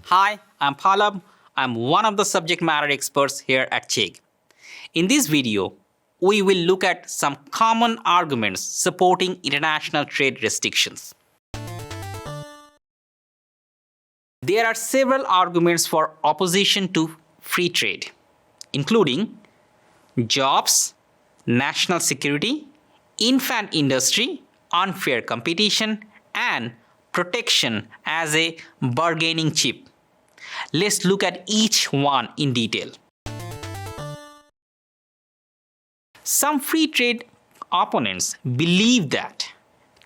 Hi, I'm Palab. I'm one of the subject matter experts here at Chegg. In this video, we will look at some common arguments supporting international trade restrictions. There are several arguments for opposition to free trade, including jobs, national security, infant industry, unfair competition, and protection as a bargaining chip. Let's look at each one in detail. Some free trade opponents believe that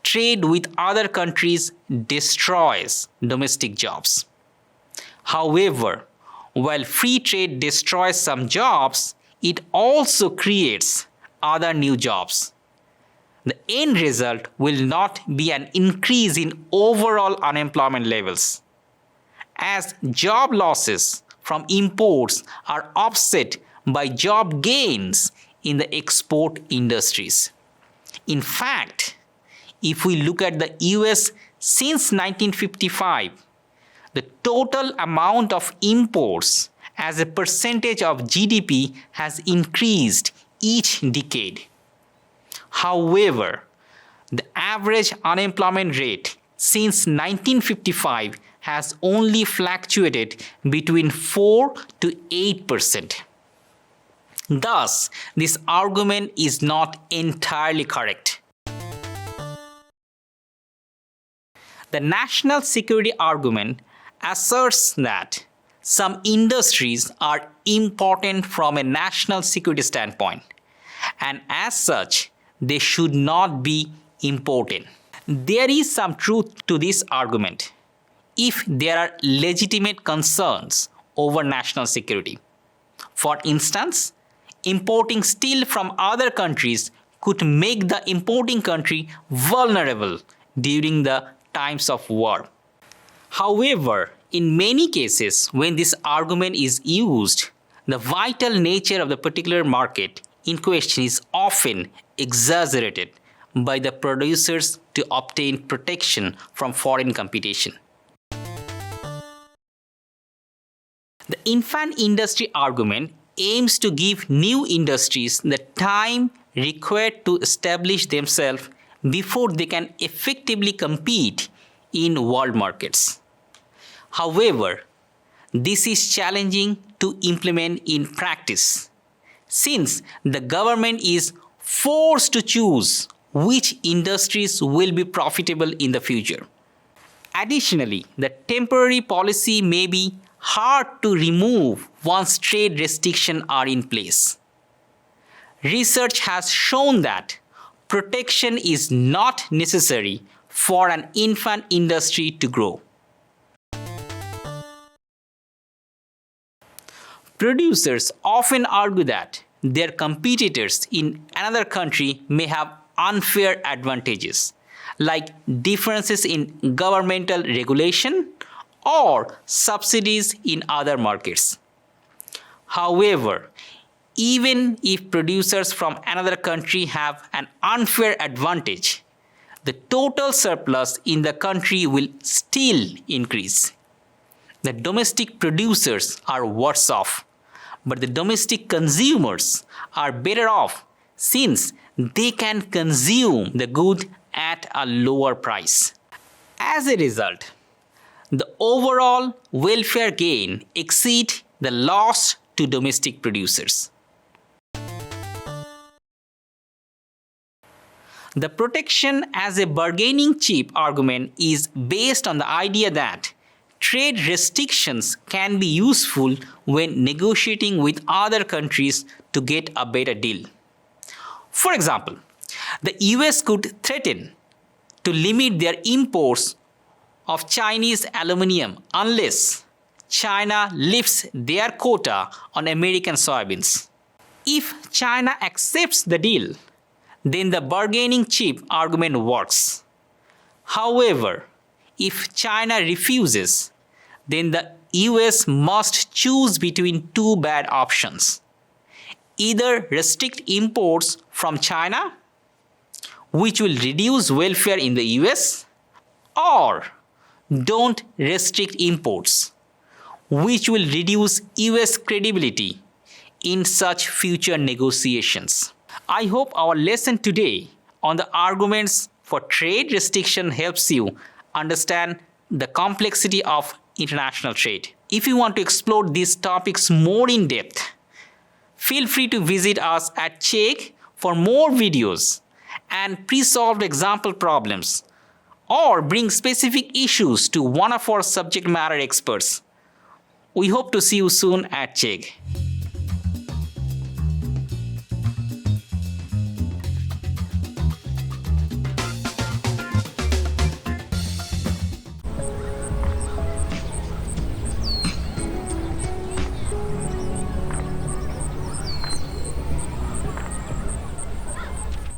trade with other countries destroys domestic jobs. However, while free trade destroys some jobs, it also creates other new jobs. The end result will not be an increase in overall unemployment levels, as job losses from imports are offset by job gains in the export industries. In fact, if we look at the US since 1955, the total amount of imports as a percentage of GDP has increased each decade. However, the average unemployment rate since 1955 has only fluctuated between 4 to 8%. Thus, this argument is not entirely correct. The national security argument asserts that some industries are important from a national security standpoint, and as such, they should not be imported. There is some truth to this argument if there are legitimate concerns over national security. For instance, importing steel from other countries could make the importing country vulnerable during the times of war. However, in many cases, when this argument is used, the vital nature of the particular market in question is often exaggerated by the producers to obtain protection from foreign competition. The infant industry argument aims to give new industries the time required to establish themselves before they can effectively compete in world markets. However, this is challenging to implement in practice, since the government is forced to choose which industries will be profitable in the future. Additionally, the temporary policy may be hard to remove once trade restrictions are in place. Research has shown that protection is not necessary for an infant industry to grow. Producers often argue that their competitors in another country may have unfair advantages, like differences in governmental regulation or subsidies in other markets. However, even if producers from another country have an unfair advantage, the total surplus in the country will still increase. The domestic producers are worse off, but the domestic consumers are better off since they can consume the good at a lower price. As a result, the overall welfare gain exceeds the loss to domestic producers. The protection as a bargaining chip argument is based on the idea that trade restrictions can be useful when negotiating with other countries to get a better deal. For example, the US could threaten to limit their imports of Chinese aluminum unless China lifts their quota on American soybeans. If China accepts the deal, then the bargaining chip argument works. However, if China refuses, then the US must choose between two bad options. Either restrict imports from China, which will reduce welfare in the US, or don't restrict imports, which will reduce US credibility in such future negotiations. I hope our lesson today on the arguments for trade restriction helps you understand the complexity of international trade. If you want to explore these topics more in depth, feel free to visit us at Chegg for more videos and pre-solved example problems, or bring specific issues to one of our subject matter experts. We hope to see you soon at Chegg.